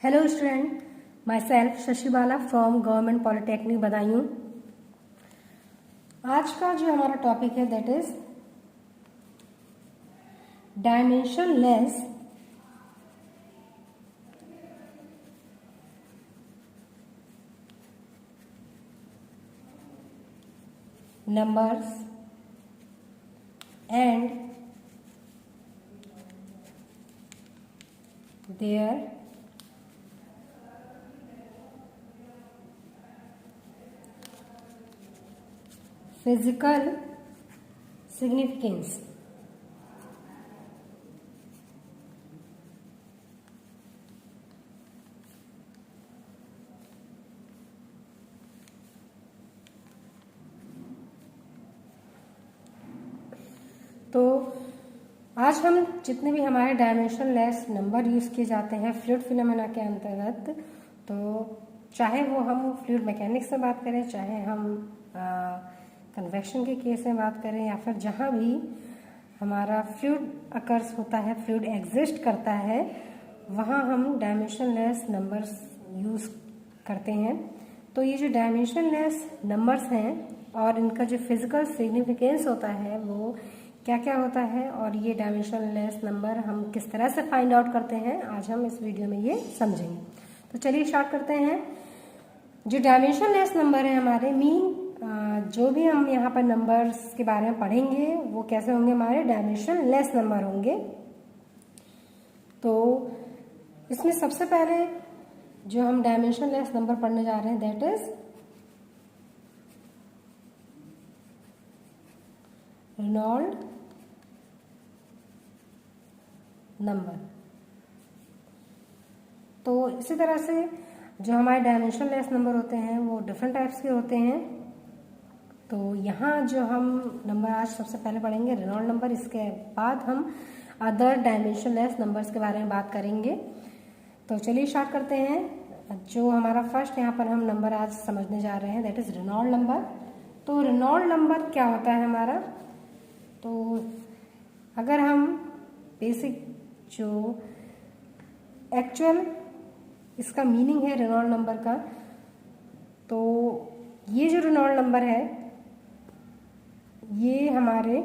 Hello student, myself Shashi Bala from government polytechnic Badaun. आज का जो हमारा टॉपिक है that is dimensionless numbers and their physical significance। तो आज हम जितने भी हमारे डायमेंशनलेस नंबर यूज़ किए जाते हैं फ्लूइड फिनोमेना के अंतर्गत, तो चाहे वो हम फ्लूइड मैकेनिक्स में बात करें, चाहे हम कन्वेक्शन के केस में बात करें, या फिर जहाँ भी हमारा फ्लूइड अकर्स होता है, फ्लूइड एग्जिस्ट करता है, वहाँ हम डायमेंशनलेस नंबर्स यूज़ करते हैं। तो ये जो डायमेंशनलेस नंबर्स हैं और इनका जो फिजिकल सिग्निफिकेंस होता है वो क्या क्या होता है, और ये डायमेंशनलेस नंबर हम किस तरह से फाइंड आउट करते हैं, आज हम इस वीडियो में ये समझेंगे। तो चलिए स्टार्ट करते हैं। जो डायमेंशनलेस नंबर है हमारे जो भी हम यहाँ पर नंबर्स के बारे में पढ़ेंगे वो कैसे होंगे, हमारे डायमेंशनलेस नंबर होंगे। तो इसमें सबसे पहले जो हम डायमेंशनलेस नंबर पढ़ने जा रहे हैं दैट इज रेनॉल्ड नंबर। तो इसी तरह से जो हमारे डायमेंशनलेस नंबर होते हैं वो डिफरेंट टाइप्स के होते हैं। तो यहाँ जो हम नंबर आज सबसे पहले पढ़ेंगे रेनॉल्ड नंबर, इसके बाद हम अदर डायमेंशनलेस नंबर्स के बारे में बात करेंगे। तो चलिए स्टार्ट करते हैं। जो हमारा फर्स्ट यहाँ पर हम नंबर आज समझने जा रहे हैं दैट इज रेनॉल्ड नंबर। तो रेनॉल्ड नंबर क्या होता है हमारा, तो अगर हम बेसिक जो एक्चुअल इसका मीनिंग है रेनॉल्ड नंबर का, तो ये जो रेनॉल्ड नंबर है ये हमारे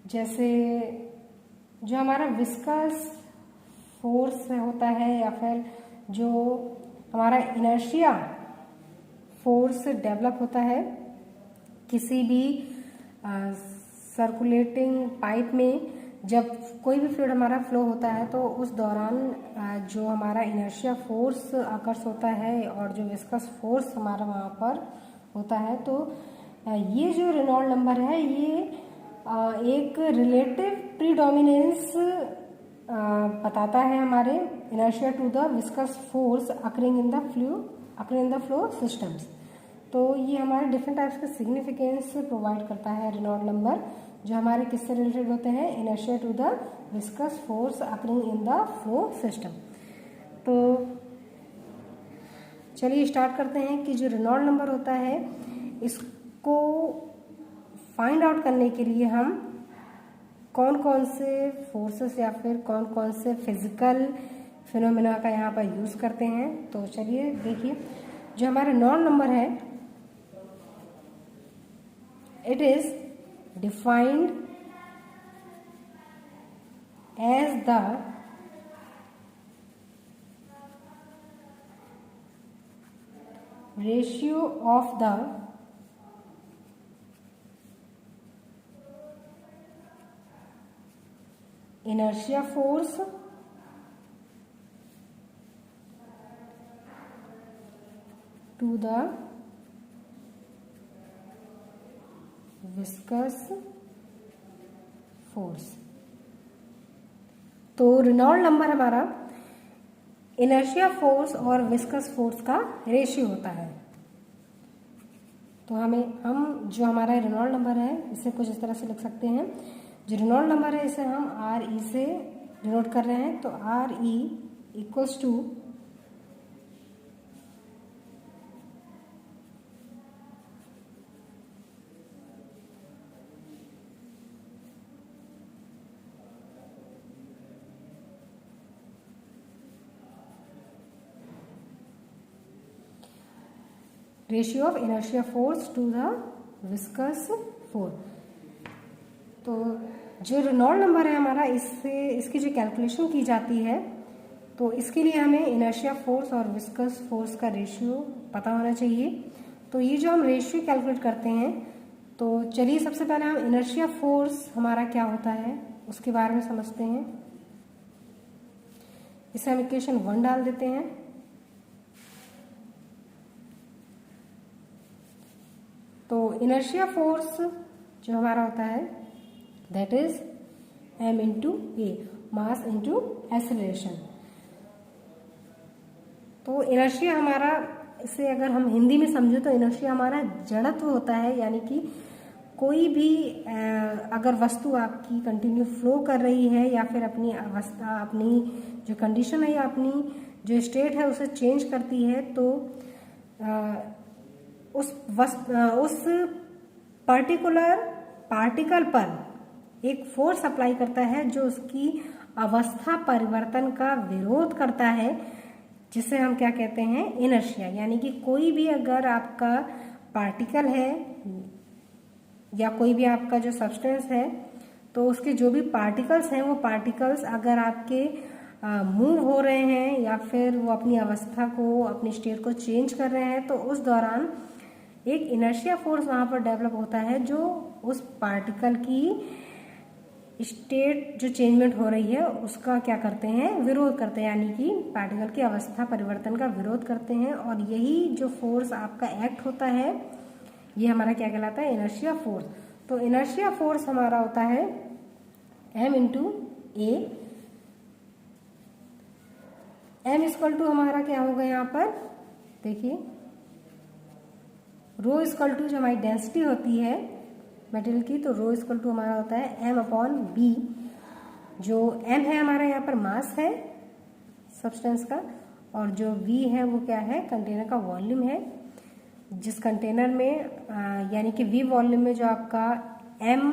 जैसे जो हमारा विस्कस फोर्स होता है या फिर जो हमारा इनर्शिया फोर्स डेवलप होता है किसी भी सर्कुलेटिंग पाइप में, जब कोई भी फ्लूइड हमारा फ्लो होता है तो उस दौरान जो हमारा इनर्शिया फोर्स आकर्ष होता है और जो विस्कस फोर्स हमारा वहाँ पर होता है, तो ये जो रेनॉल्ड नंबर है ये एक रिलेटिव प्रीडोमिनेंस बताता है हमारे inertia to the viscous force occurring in the flow systems. तो ये हमारे डिफरेंट टाइप्स के सिग्निफिकेंस प्रोवाइड करता है रेनॉल्ड नंबर, जो हमारे किससे रिलेटेड होते हैं, inertia to the viscous force occurring in the flow system. तो चलिए स्टार्ट करते हैं कि जो रेनॉल्ड नंबर होता है इसको फाइंड आउट करने के लिए हम कौन कौन से फोर्सेस या फिर कौन कौन से फिजिकल फिनोमेना का यहाँ पर यूज़ करते हैं। तो चलिए देखिए, जो हमारा रेनॉल्ड नंबर है it is defined as the ratio of the inertia force to the viscous force. तो रेनॉल्ड नंबर हमारा इनर्शिया फोर्स और विस्कस फोर्स का रेशियो होता है। तो हम जो हमारा रेनॉल्ड नंबर है इसे कुछ इस तरह से लिख सकते हैं। जो रेनॉल्ड नंबर है इसे हम आर ई से डिनोट कर रहे हैं। तो R E equals to ratio of inertia force to the viscous force. तो जो रेनॉल्ड नंबर है हमारा, इसकी जो कैलकुलेशन की जाती है, तो इसके लिए हमें इनर्शिया फोर्स और विस्कस फोर्स का रेशियो पता होना चाहिए। तो ये जो हम रेशियो कैलकुलेट करते हैं, तो चलिए सबसे पहले हम इनर्शिया फोर्स हमारा क्या होता है उसके बारे में समझते हैं। इसे हम इक्वेशन 1 डाल देते हैं। तो इनर्शिया फोर्स जो हमारा होता है that is m into A, mass into acceleration. तो इनर्शिया हमारा, इसे अगर हम हिंदी में समझे तो इनर्शिया हमारा जड़त्व होता है, यानी कि कोई भी अगर वस्तु आपकी कंटिन्यू फ्लो कर रही है या फिर अपनी अवस्था, अपनी जो कंडीशन है या अपनी जो स्टेट है उसे चेंज करती है, तो उस पर्टिकुलर पार्टिकल पर एक फोर्स अप्लाई करता है जो उसकी अवस्था परिवर्तन का विरोध करता है, जिसे हम क्या कहते हैं, इनर्शिया। यानी कि कोई भी अगर आपका पार्टिकल है या कोई भी आपका जो सब्सटेंस है, तो उसके जो भी पार्टिकल्स हैं वो पार्टिकल्स अगर आपके मूव हो रहे हैं या फिर वो अपनी अवस्था को, अपनी स्टेट को चेंज कर रहे हैं, तो उस दौरान एक इनर्शिया फोर्स वहाँ पर डेवलप होता है जो उस पार्टिकल की स्टेट जो चेंजमेंट हो रही है उसका क्या करते हैं, विरोध करते हैं, यानी कि पार्टिकल की अवस्था परिवर्तन का विरोध करते हैं। और यही जो फोर्स आपका एक्ट होता है ये हमारा क्या कहलाता है, इनर्शिया फोर्स। तो इनर्शिया फोर्स हमारा होता है m into a. m equal to हमारा क्या होगा यहाँ पर, देखिए रो इक्वल टू जो हमारी डेंसिटी होती है मटेरियल की, तो रो इक्वल टू हमारा होता है m अपॉन बी। जो m है हमारा यहाँ पर मास है सब्सटेंस का, और जो v है वो क्या है, कंटेनर का वॉल्यूम है। जिस कंटेनर में यानी कि v वॉल्यूम में जो आपका m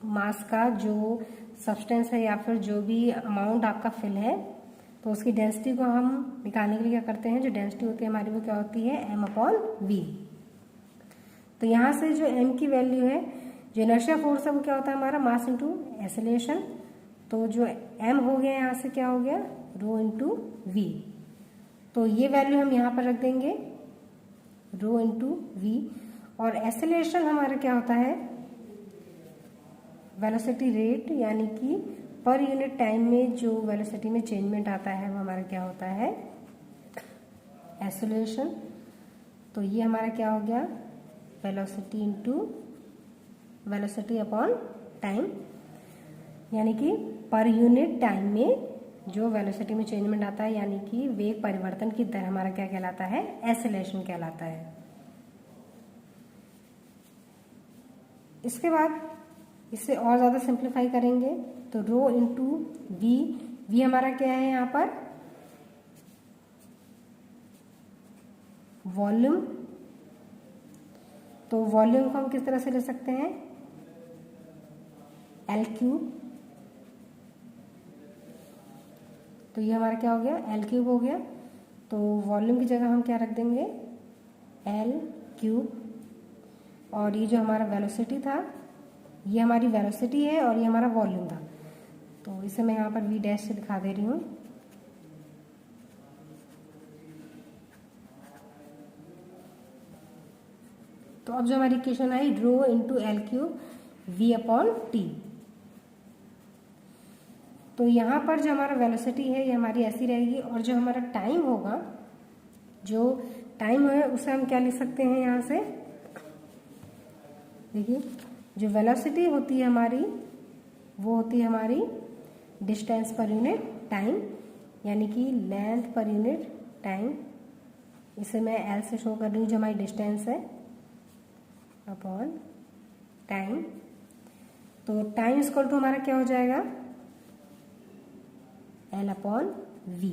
मास का जो सब्सटेंस है या फिर जो भी अमाउंट आपका फिल है, तो उसकी डेंसिटी को हम निकालने के लिए क्या करते हैं, जो डेंसिटी होती है हमारी वो क्या होती है, m अपॉन v। तो यहाँ से जो m की वैल्यू है, जो इनर्शिया फोर्स है वो क्या होता है हमारा, मास इंटू एक्सेलरेशन। तो जो m हो गया यहाँ से क्या हो गया, रो इंटू v। तो ये वैल्यू हम यहाँ पर रख देंगे, रो इंटू v। और एक्सेलरेशन हमारा क्या होता है, वेलोसिटी रेट, यानी कि पर यूनिट टाइम में जो वेलोसिटी में चेंजमेंट आता है वो हमारा क्या होता है, एक्सेलरेशन। तो ये हमारा क्या हो गया, velocity into velocity upon time, यानी कि पर यूनिट टाइम में जो वेलोसिटी में चेंजमेंट आता है, यानी कि वेग परिवर्तन की दर हमारा क्या कहलाता है, एक्सेलरेशन कहलाता है। इसके बाद इसे और ज़्यादा सिंप्लीफाई करेंगे तो रो इंटू वी। वी हमारा क्या है यहाँ पर, वॉल्यूम। तो वॉल्यूम को हम किस तरह से ले सकते हैं, एल क्यूब। तो ये हमारा क्या हो गया, एल क्यूब हो गया। तो वॉल्यूम की जगह हम क्या रख देंगे, एल क्यूब। और ये जो हमारा वेलोसिटी था, ये हमारी वेलोसिटी है और ये हमारा वॉल्यूम था। तो इसे मैं यहाँ पर वी डैश से दिखा दे रही हूँ। तो अब जो हमारी इक्वेशन आई, rho into L cube V upon T. तो यहाँ पर जो हमारा वेलोसिटी है ये हमारी ऐसी रहेगी, और जो हमारा टाइम होगा, जो टाइम है उसे हम क्या लिख सकते हैं यहाँ से, देखिए जो वेलोसिटी होती है हमारी वो होती है हमारी डिस्टेंस पर यूनिट टाइम, यानी कि लेंथ पर यूनिट टाइम। इसे मैं एल से शो कर रही हूँ, जो हमारी डिस्टेंस है, अपॉन टाइम। तो टाइम इक्वल टू हमारा क्या हो जाएगा, एल अपॉन वी।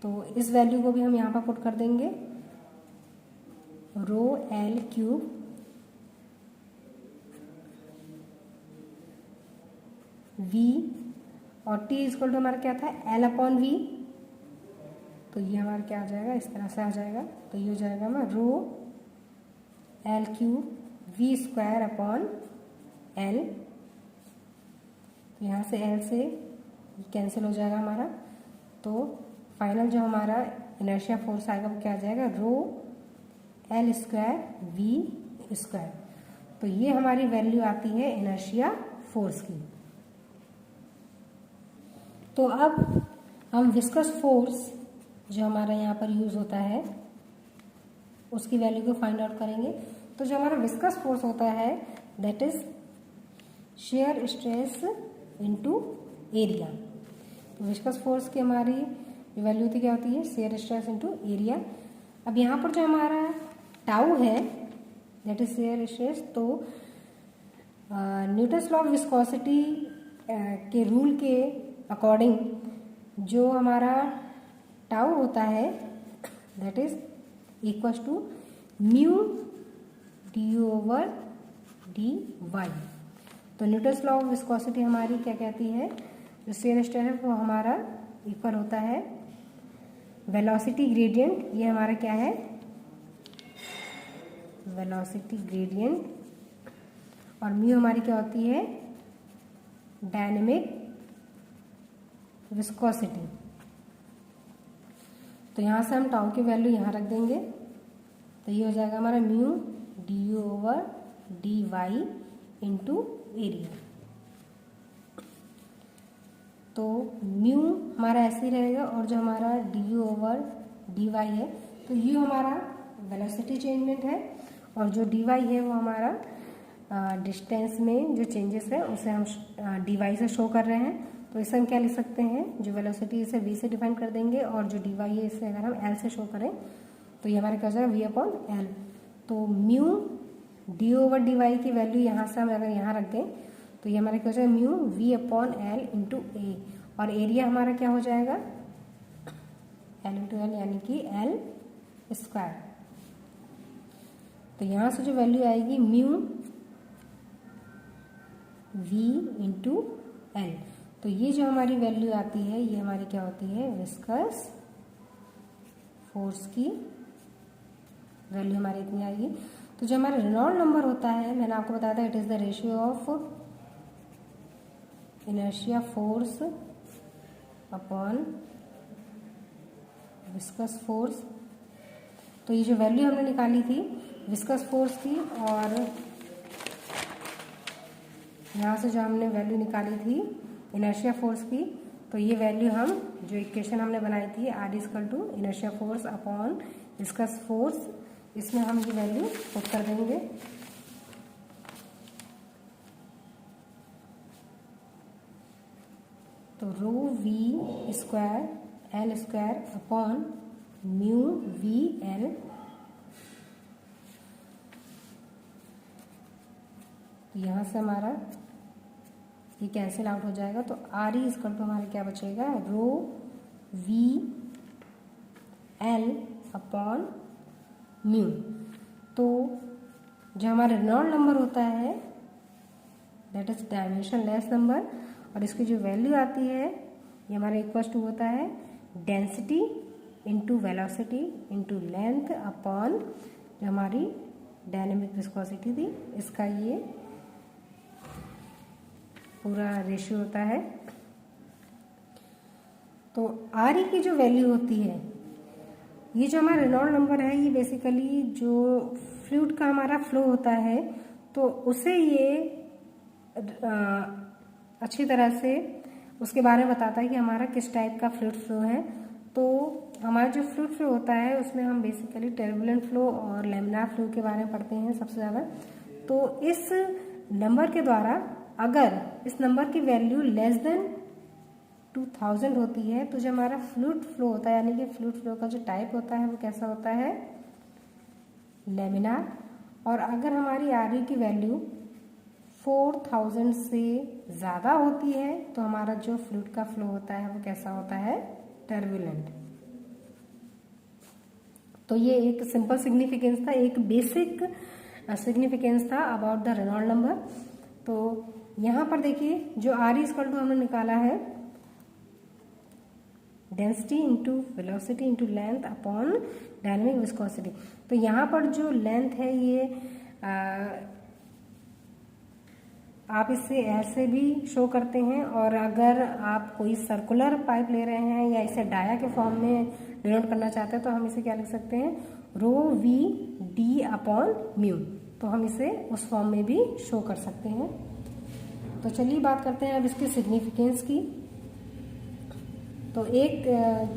तो इस वैल्यू को भी हम यहाँ पर पुट कर देंगे, रो एल क्यूब v, और t इक्वल टू हमारा क्या था, एल अपॉन वी। तो ये हमारा क्या आ जाएगा, इस तरह से आ जाएगा। तो ये हो जाएगा हमारा rho L cube V square upon L. तो यहाँ से एल से कैंसिल हो जाएगा हमारा। तो फाइनल जो हमारा इनर्शिया फोर्स आएगा वो क्या आ जाएगा, rho L square V square. तो ये हमारी वैल्यू आती है इनर्शिया फोर्स की। तो अब हम विस्कस फोर्स जो हमारा यहाँ पर यूज होता है उसकी वैल्यू को फाइंड आउट करेंगे। तो जो हमारा विस्कस फोर्स होता है that is shear stress into area. तो विस्कस फोर्स की हमारी वैल्यू होती क्या होती है, शेयर स्ट्रेस इनटू एरिया। अब यहाँ पर जो हमारा टाउ है दैट इज शेयर स्ट्रेस, तो न्यूटन्स लॉ ऑफ विस्कोसिटी के रूल के अकॉर्डिंग जो हमारा टाउ होता है that is equal to mu D over D Y. तो न्यूटन्स लॉ ऑफ विस्कोसिटी हमारी क्या कहती है, जो शेयर स्ट्रेस है वो हमारा इक्वल होता है वेलोसिटी ग्रेडियंट। ये हमारा क्या है, वेलोसिटी ग्रेडियंट। और म्यू हमारी क्या होती है, डायनेमिक विस्कोसिटी। तो यहाँ से हम टाउ की वैल्यू यहाँ रख देंगे। तो ये हो जाएगा हमारा mu D over D Y into area. तो म्यू हमारा ऐसे ही रहेगा और जो हमारा डी ओवर डी वाई है तो यू हमारा वेलोसिटी चेंजमेंट है और जो डी वाई है वो हमारा डिस्टेंस में जो चेंजेस है उसे हम डी वाई से शो कर रहे हैं। तो इसे हम क्या लिख सकते हैं, जो वेलोसिटी इसे v से डिफाइन कर देंगे और जो डी वाई है इसे अगर हम l से शो करें तो ये हमारे क्या हो जाएगा v अपॉन एल। तो mu D over D Y की वैल्यू यहाँ से हम अगर यहाँ रख दें तो ये हमारे क्या हो जाएगा mu v upon L into A. और एरिया हमारा क्या हो जाएगा l इंटू एल यानी कि एल स्क्वायर। तो यहाँ से जो वैल्यू आएगी म्यू v इंटू एल। तो ये जो हमारी वैल्यू आती है ये हमारी क्या होती है, विस्कस फोर्स की वैल्यू हमारी इतनी आएगी। तो जो हमारा रेनॉल्ड नंबर होता है मैंने आपको बताया था it is the ratio of inertia force upon viscous force. तो ये जो वैल्यू हमने निकाली थी विस्कस फोर्स की और यहाँ से जो हमने वैल्यू निकाली थी इनर्शिया फोर्स की, तो ये वैल्यू हम जो इक्वेशन हमने बनाई थी R equal to inertia force upon viscous force, इसमें हम ये वैल्यू पुट कर देंगे। तो rho V square L square upon mu V L. यहाँ से हमारा ये कैंसिल आउट हो जाएगा। तो आर ई इक्वल टू हमारा क्या बचेगा, रो वी एल अपॉन म्यू। तो जो हमारा रेनॉल्ड नंबर होता है that is dimension less number और इसकी जो वैल्यू आती है ये हमारा इक्वल टू होता है density into velocity into length upon जो हमारी डायनेमिक विस्कोसिटी थी इसका ये पूरा रेशियो होता है। तो आर ई की जो वैल्यू होती है ये जो हमारा रेनॉल्ड नंबर है ये बेसिकली जो फ्लूइड का हमारा फ्लो होता है तो उसे ये अच्छी तरह से उसके बारे में बताता है कि हमारा किस टाइप का फ्लूइड फ्लो है। तो हमारा जो फ्लूइड फ्लो होता है उसमें हम बेसिकली टर्बुलेंट फ्लो और लैमिनार फ्लो के बारे में पढ़ते हैं सबसे ज़्यादा। तो इस नंबर के द्वारा अगर इस नंबर की वैल्यू लेस देन 2000 होती है तो जो हमारा फ्लूइड फ्लो होता है यानी कि फ्लूइड फ्लो का जो टाइप होता है वो कैसा होता है, लैमिनार। और अगर हमारी आर ई की वैल्यू 4000 से ज़्यादा होती है तो हमारा जो फ्लूइड का फ्लो होता है वो कैसा होता है, टर्बुलेंट। तो ये एक सिंपल सिग्निफिकेंस था, एक बेसिक सिग्निफिकेंस था अबाउट द रेनॉल्ड नंबर। तो यहाँ पर देखिए जो आर इक्वल टू हमने निकाला है density into velocity into length upon dynamic viscosity. तो यहाँ पर जो लेंथ है ये आप इसे ऐसे भी शो करते हैं, और अगर आप कोई सर्कुलर पाइप ले रहे हैं या इसे डाया के फॉर्म में डिनोट करना चाहते हैं तो हम इसे क्या लिख सकते हैं, रो वी डी अपॉन म्यू। तो हम इसे उस फॉर्म में भी शो कर सकते हैं। तो चलिए बात करते हैं अब इसके सिग्निफिकेंस की। तो एक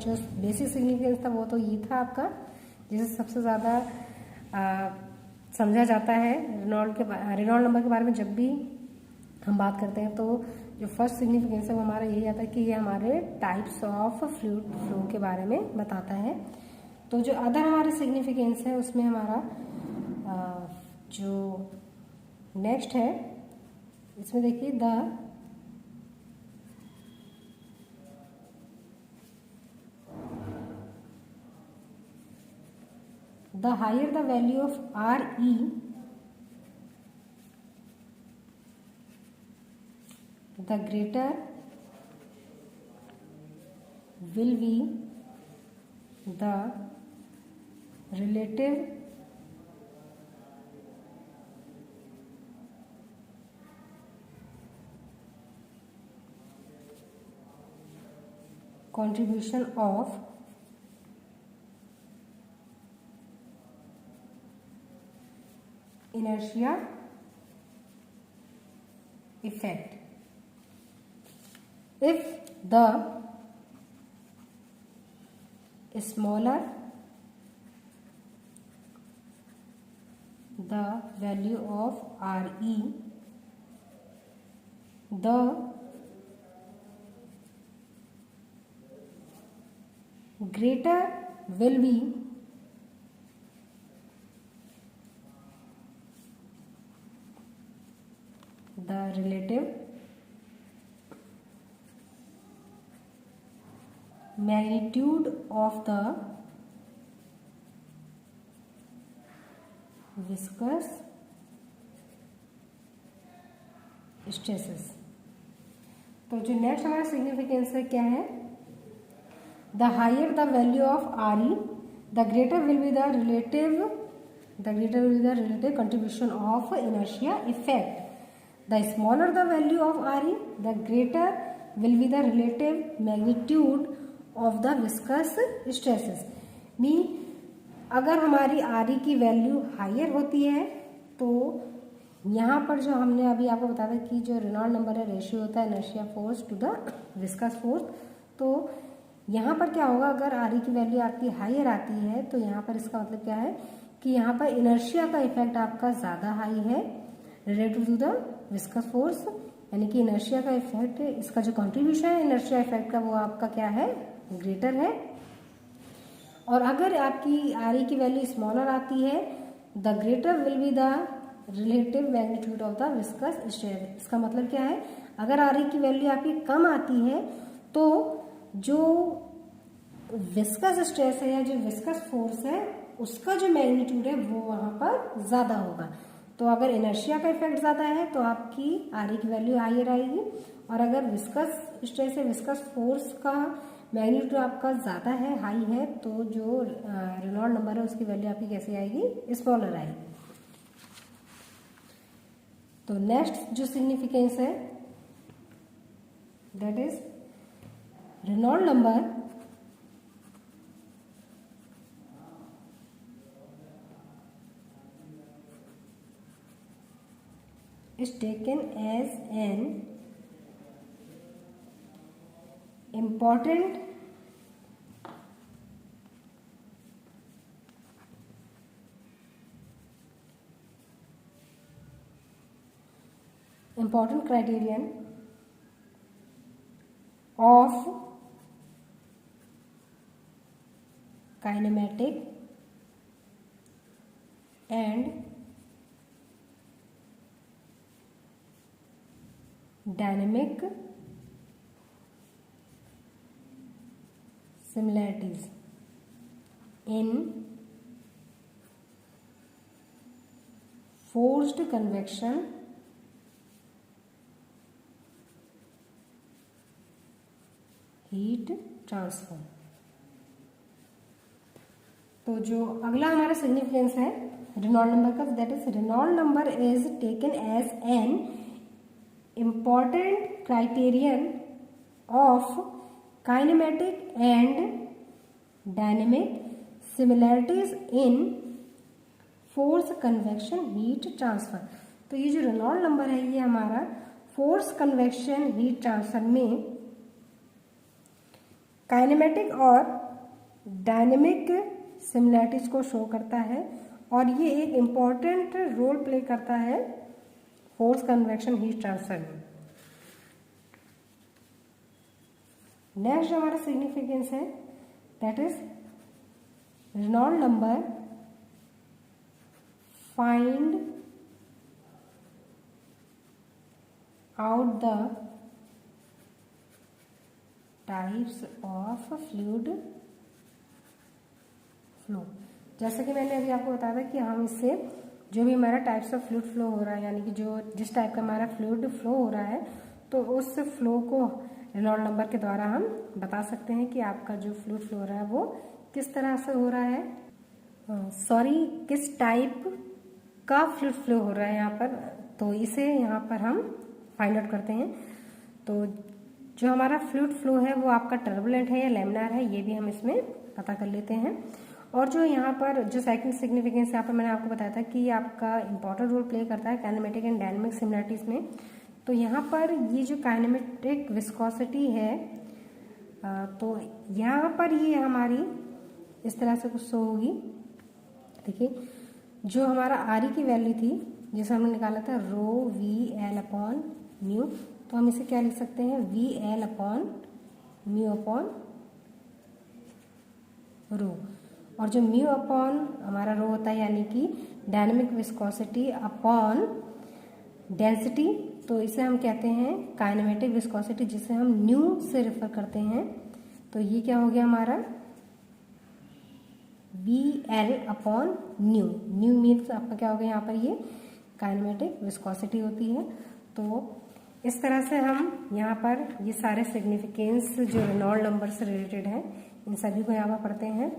जो बेसिक सिग्निफिकेंस था वो तो ये था आपका, जिसे सबसे ज़्यादा समझा जाता है रेनॉल्ड नंबर के बारे में। जब भी हम बात करते हैं तो जो फर्स्ट सिग्निफिकेंस है वो हमारा यही आता है कि ये हमारे टाइप्स ऑफ फ्लूइड फ्लो के बारे में बताता है। तो जो अदर हमारे सिग्निफिकेंस है उसमें हमारा जो नेक्स्ट है इसमें देखिए the higher the value of Re, the greater will be the relative contribution of inertia effect. If the smaller the value of Re, the greater will be the relative magnitude of the viscous stresses। तो जो next हमारा significance है क्या है, the higher the value of Re, the greater will be the relative contribution of inertia effect. The smaller the value of Re, the greater will be the relative magnitude of the viscous stresses। Mean अगर हमारी Re की value higher होती है तो यहाँ पर जो हमने अभी आपको बताया था कि जो रेनॉल्ड नंबर है रेशियो होता है inertia force to the viscous force. तो यहाँ पर क्या होगा, अगर Re की वैल्यू आपकी हायर आती है तो यहाँ पर इसका मतलब क्या है कि यहाँ पर इनर्शिया का इफेक्ट आपका ज़्यादा हाई है related to the viscous force, यानी कि इनर्शिया का इफेक्ट, इसका जो कंट्रीब्यूशन है इनर्शिया इफेक्ट का वो आपका क्या है, ग्रेटर है। और अगर आपकी Re की वैल्यू स्मॉलर आती है, the greater will be the relative magnitude of the viscous stress. इसका मतलब क्या है, अगर Re की वैल्यू आपकी कम आती है तो जो विस्कस स्ट्रेस है या जो विस्कस फोर्स है उसका जो मैग्नीट्यूड है वो वहाँ पर ज़्यादा होगा। तो अगर इनर्शिया का इफेक्ट ज़्यादा है तो आपकी Re की वैल्यू हायर आएगी, और अगर विस्कस स्ट्रेस है विस्कस फोर्स का मैग्नीट्यूड आपका ज़्यादा है, हाई है, तो जो रेनॉल्ड नंबर है उसकी वैल्यू आपकी कैसे आएगी, स्मॉलर आएगी। तो नेक्स्ट जो सिग्निफिकेंस है that is Reynold number is taken as an important criterion of kinematic and dynamic similarities in forced convection heat transfer। तो जो अगला हमारा सिग्निफिकेंस है रेनॉल्ड नंबर का, that is Reynold number is taken as an important criterion of kinematic and dynamic similarities in force convection heat transfer. तो ये जो Reynold number है ये हमारा फोर्स कन्वेक्शन हीट ट्रांसफर में काइनेमेटिक और डायनेमिक सिमिलैरिटीज को शो करता है और ये एक इम्पॉर्टेंट रोल प्ले करता है फोर्स कन्वेक्शन हीट ट्रांसफर में। नेक्स्ट हमारा सिग्निफिकेंस है that is Reynold number find out the types of fluid flow. जैसा कि मैंने अभी आपको बताया था कि हम इससे जो भी हमारा टाइप्स ऑफ फ्लूइड फ्लो हो रहा है, यानी कि जो जिस टाइप का हमारा फ्लूइड फ्लो हो रहा है, तो उस फ्लो को रेनॉल्ड नंबर के द्वारा हम बता सकते हैं कि आपका जो फ्लूइड फ्लो हो रहा है वो किस तरह से हो रहा है, किस टाइप का फ्लूइड फ्लो हो रहा है यहाँ पर। तो इसे यहाँ पर हम फाइंड आउट करते हैं। तो जो हमारा फ्लूइड फ्लो है वो आपका टर्बुलेंट है या लैमिनार है, ये भी हम इसमें पता कर लेते हैं। और जो यहाँ पर जो सेकंड सिग्निफिकेंस यहाँ पर मैंने आपको बताया था कि आपका इंपॉर्टेंट रोल प्ले करता है काइनेमेटिक एंड डायनेमिक सिमिलैरिटीज में। तो यहाँ पर ये जो काइनेमेटिक विस्कोसिटी है, तो यहाँ पर ये हमारी इस तरह से कुछ शो होगी। देखिए जो हमारा आर की वैल्यू थी जिसे हमने निकाला था रो वी एल अपॉन म्यू, तो हम इसे क्या लिख सकते हैं V L upon mu upon rho. और जो म्यू अपॉन हमारा रो होता है यानी कि डायनेमिक विस्कोसिटी अपॉन डेंसिटी, तो इसे हम कहते हैं काइनेमेटिक विस्कोसिटी, जिसे हम न्यू से रेफर करते हैं। तो ये क्या हो गया हमारा V L upon new. New means आपका क्या हो गया यहाँ पर ये काइनेमेटिक विस्कोसिटी होती है। तो इस तरह से हम यहाँ पर ये सारे सिग्निफिकेंस जो रेनॉल्ड नंबर से रिलेटेड हैं इन सभी को यहाँ पर पढ़ते हैं।